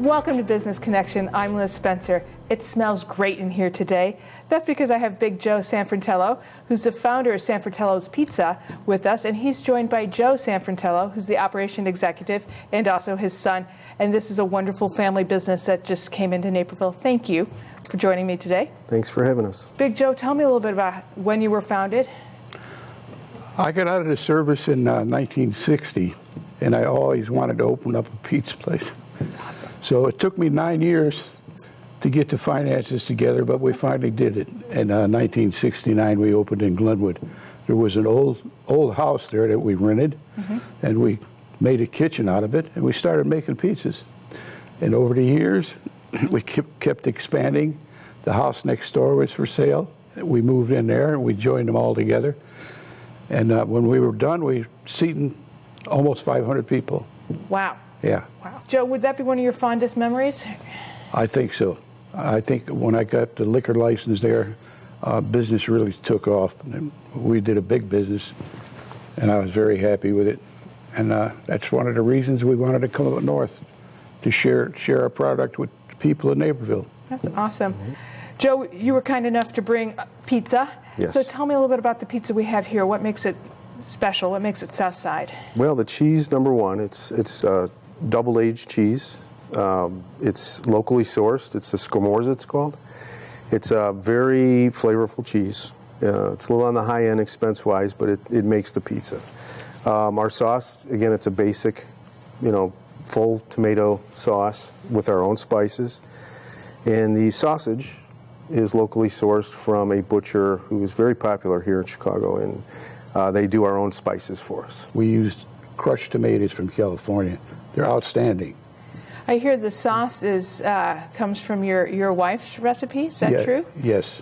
Welcome to Business Connection. I'm Liz Spencer. It smells great in here today. That's because I have Big Joe Sanfratello, who's the founder of Sanfratellos Pizza, with us, and he's joined by Joe Sanfratello, who's the operation executive, and also his son. And this is a wonderful family business that just came into Naperville. Thank you for joining me today. Thanks for having us. Big Joe, tell me a little bit about when you were founded. I got out of the service in 1960, and I always wanted to open up a pizza place. That's awesome. So it took me 9 years to get the finances together, but we finally did it. In 1969, we opened in Glenwood. There was an old house there that we rented, and we made a kitchen out of it, and we started making pizzas. And over the years, we kept expanding. The house next door was for sale. We moved in there, and we joined them all together. And when we were done, we were seating almost 500 people. Wow. Yeah. Wow. Joe, would that be one of your fondest memories? I think so. I think when I got the liquor license there, business really took off. And we did a big business, and I was very happy with it. And that's one of the reasons we wanted to come up north, to share our product with people in Naperville. That's awesome. Joe, you were kind enough to bring pizza. Yes. So tell me a little bit about the pizza we have here. What makes it special? What makes it Southside? Well, the cheese, number one, it's double-aged cheese. It's locally sourced. It's a scamorza, it's called. It's a very flavorful cheese. It's a little on the high end expense-wise, but it makes the pizza. Our sauce, again, it's a basic, full tomato sauce with our own spices. And the sausage is locally sourced from a butcher who is very popular here in Chicago, and they do our own spices for us. We used crushed tomatoes from California. They're outstanding. I hear the sauce comes from your wife's recipe. Is that true? Yes.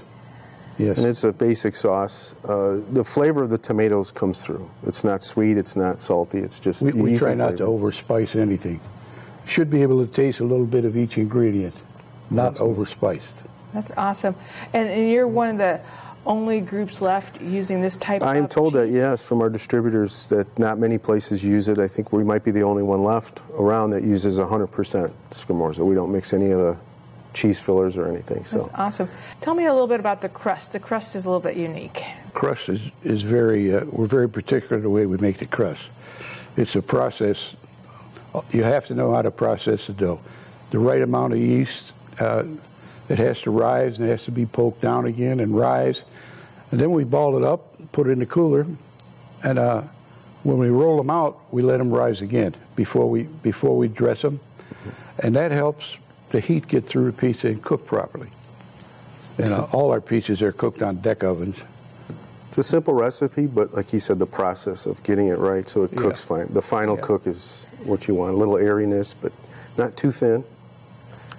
Yes. And it's a basic sauce. The flavor of the tomatoes comes through. It's not sweet. It's not salty. It's just we try not to overspice anything. Should be able to taste a little bit of each ingredient, not overspiced. That's awesome. And you're one of the only groups left using this type of cheese? I'm told that, yes, from our distributors, that not many places use it. I think we might be the only one left around that uses 100% scamorza. We don't mix any of the cheese fillers or anything. So. That's awesome. Tell me a little bit about the crust. The crust is a little bit unique. Crust is very, we're very particular the way we make the crust. It's a process. You have to know how to process the dough. The right amount of yeast, it has to rise, and it has to be poked down again and rise. And then we ball it up, put it in the cooler, and when we roll them out, we let them rise again before we dress them. And that helps the heat get through the pizza and cook properly. And all our pizzas are cooked on deck ovens. It's a simple recipe, but like he said, the process of getting it right so it cooks fine. The final cook is what you want. A little airiness, but not too thin.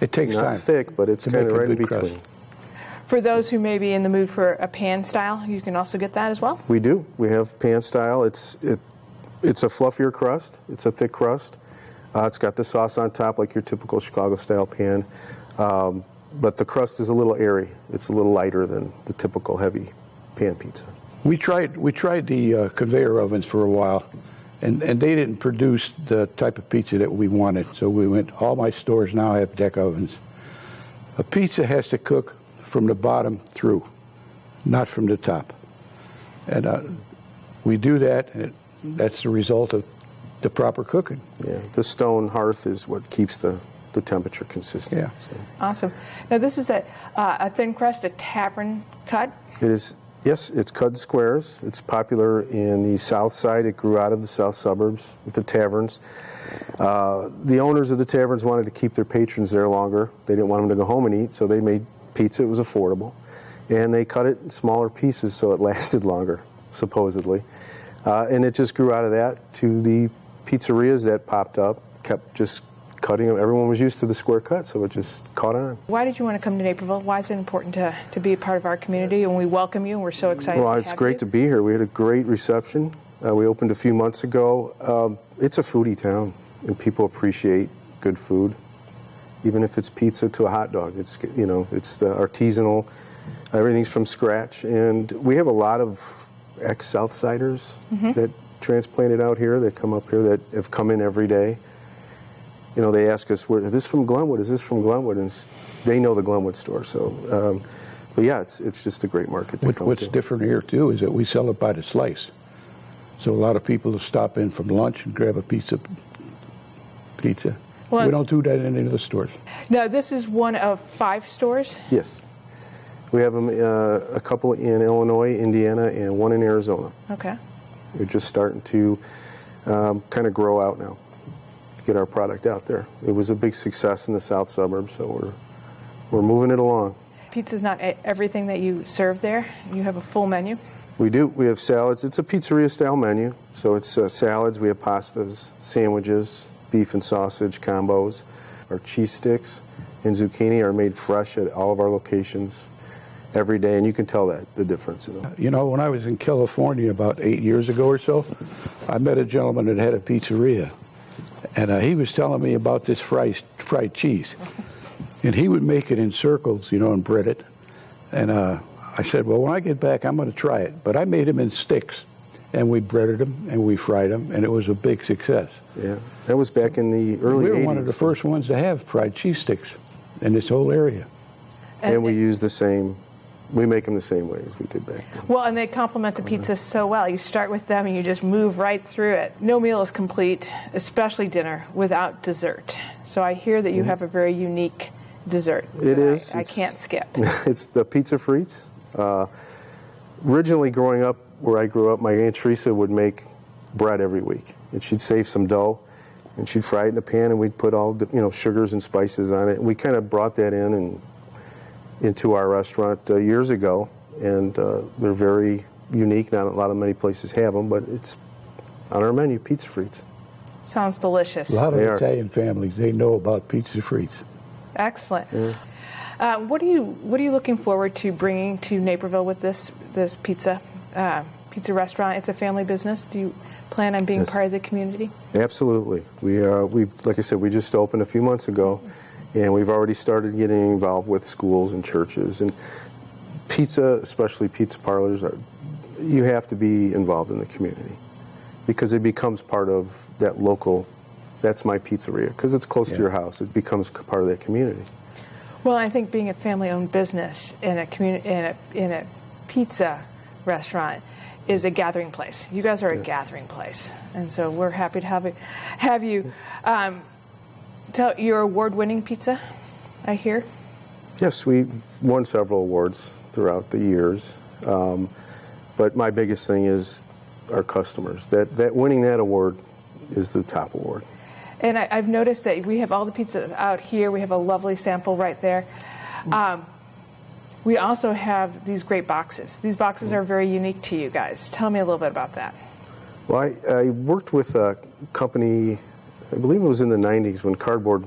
It takes time. It's not thick, but it's kind of right in between. Crust. For those who may be in the mood for a pan style, you can also get that as well? We do. We have pan style. It's a fluffier crust. It's a thick crust. It's got the sauce on top like your typical Chicago-style pan. But the crust is a little airy. It's a little lighter than the typical heavy pan pizza. We tried the conveyor ovens for a while, and they didn't produce the type of pizza that we wanted. So we went, all my stores now have deck ovens. A pizza has to cook from the bottom through, not from the top. And we do that, and that's the result of the proper cooking. Yeah, the stone hearth is what keeps the temperature consistent. Yeah. So. Awesome. Now this is a thin crust, a tavern cut? It is. Yes, it's cut in squares. It's popular in the south side. It grew out of the south suburbs with the taverns. The owners of the taverns wanted to keep their patrons there longer. They didn't want them to go home and eat, so they made pizza. It was affordable. And they cut it in smaller pieces so it lasted longer, supposedly. And it just grew out of that to the pizzerias that popped up, kept just cutting them. Everyone was used to the square cut, so it just caught on. Why did you want to come to Naperville? Why is it important to be a part of our community? And we welcome you, and we're so excited to have you. Well, it's great to be here. We had a great reception. We opened a few months ago. It's a foodie town, and people appreciate good food, even if it's pizza to a hot dog. It's the artisanal, everything's from scratch, and we have a lot of ex-Southsiders that transplanted out here, that come up here, that have come in every day. they ask us, "Is this from Glenwood? Is this from Glenwood?" And they know the Glenwood store. So, but yeah, it's just a great market to come What's to. different here too is that we sell it by the slice. So a lot of people will stop in from lunch and grab a pizza. Well, We don't do that in any of the stores. Now, this is one of 5 stores. Yes, we have them, a couple in Illinois, Indiana, and one in Arizona. Okay. We're just starting to kind of grow out now, get our product out there. It was a big success in the south suburbs, so we're moving it along. Pizza's not everything that you serve there. You have a full menu. We do. We have salads. It's a pizzeria-style menu, so it's salads. We have pastas, sandwiches, beef and sausage combos. Our cheese sticks and zucchini are made fresh at all of our locations every day, and you can tell the difference. When I was in California about 8 years ago or so, I met a gentleman that had a pizzeria, and he was telling me about this fried cheese. And he would make it in circles, and bread it. And I said, well, when I get back, I'm going to try it. But I made them in sticks, and we breaded them, and we fried them, and it was a big success. Yeah, that was back in the early 80s. We were one of the first ones to have fried cheese sticks in this whole area. And we use we make them the same way as we did back then. Well, and they complement the pizza so well. You start with them and you just move right through it. No meal is complete, especially dinner, without dessert. So I hear that you have a very unique dessert. It is. I can't skip. It's the pizza frites. Originally, growing up where I grew up, my Aunt Teresa would make bread every week, and she'd save some dough, and she'd fry it in a pan, and we'd put all the sugars and spices on it. And we kind of brought that into our restaurant years ago, and they're very unique. Not many places have them, but it's on our menu, pizza frites. Sounds delicious. A lot of They are. Italian families, they know about pizza frites. Excellent. What are you looking forward to bringing to Naperville with this pizza restaurant? It's a family business. Do you plan on being Yes. part of the community? Absolutely. We like I said, we just opened a few months ago, and we've already started getting involved with schools and churches. And pizza, especially pizza parlors, you have to be involved in the community because it becomes part of that local. That's my pizzeria because it's close to your house. It becomes part of that community. Well, I think being a family-owned business in a pizza restaurant is a gathering place. You guys are a gathering place, and so we're happy to have you. Tell your award-winning pizza, I hear. Yes, we won several awards throughout the years, but my biggest thing is our customers. That winning that award is the top award. And I've noticed that we have all the pizza out here. We have a lovely sample right there. We also have these great boxes. These boxes are very unique to you guys. Tell me a little bit about that. Well, I worked with a company, I believe it was in the 90s when cardboard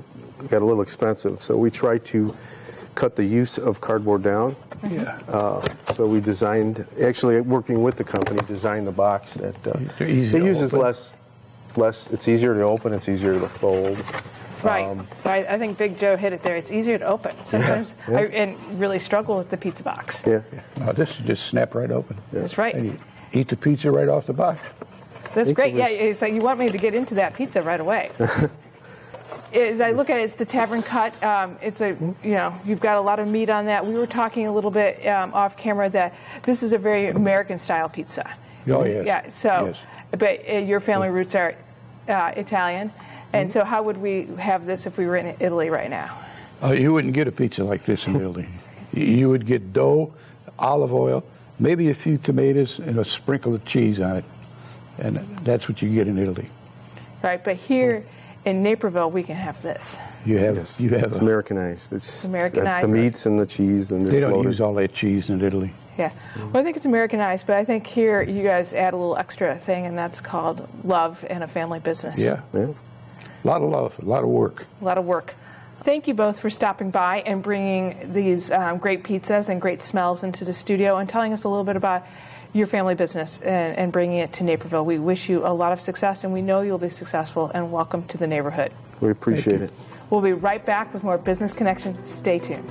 got a little expensive. So we tried to cut the use of cardboard down. Yeah. So we designed, actually working with the company, designed the box that They're easy it to uses open. less. It's easier to open. It's easier to fold. Right. I think Big Joe hit it there. It's easier to open. Sometimes Yeah. I really struggle with the pizza box. Yeah. Now this just snap right open. That's right. And you eat the pizza right off the box. That's think great. it was- Yeah, it's like you want me to get into that pizza right away. As I look at it, it's the tavern cut. It's you've got a lot of meat on that. We were talking a little bit off camera that this is a very American style pizza. Oh, yes. Yeah. So, Yes. but your family roots are Italian, and so how would we have this if we were in Italy right now? You wouldn't get a pizza like this in Italy. You would get dough, olive oil, maybe a few tomatoes, and a sprinkle of cheese on it. And that's what you get in Italy. Right. But here in Naperville, we can have this. Yes. It's Americanized. It's Americanized. The meats and the cheese and They it's don't loaded. use all that cheese in Italy. Yeah. Well, I think it's Americanized, but I think here you guys add a little extra thing, and that's called love in a family business. Yeah. Yeah. A lot of love, a lot of work. A lot of work. Thank you both for stopping by and bringing these great pizzas and great smells into the studio and telling us a little bit about your family business and bringing it to Naperville. We wish you a lot of success, and we know you'll be successful, and welcome to the neighborhood. We appreciate it. We'll be right back with more Business Connection. Stay tuned.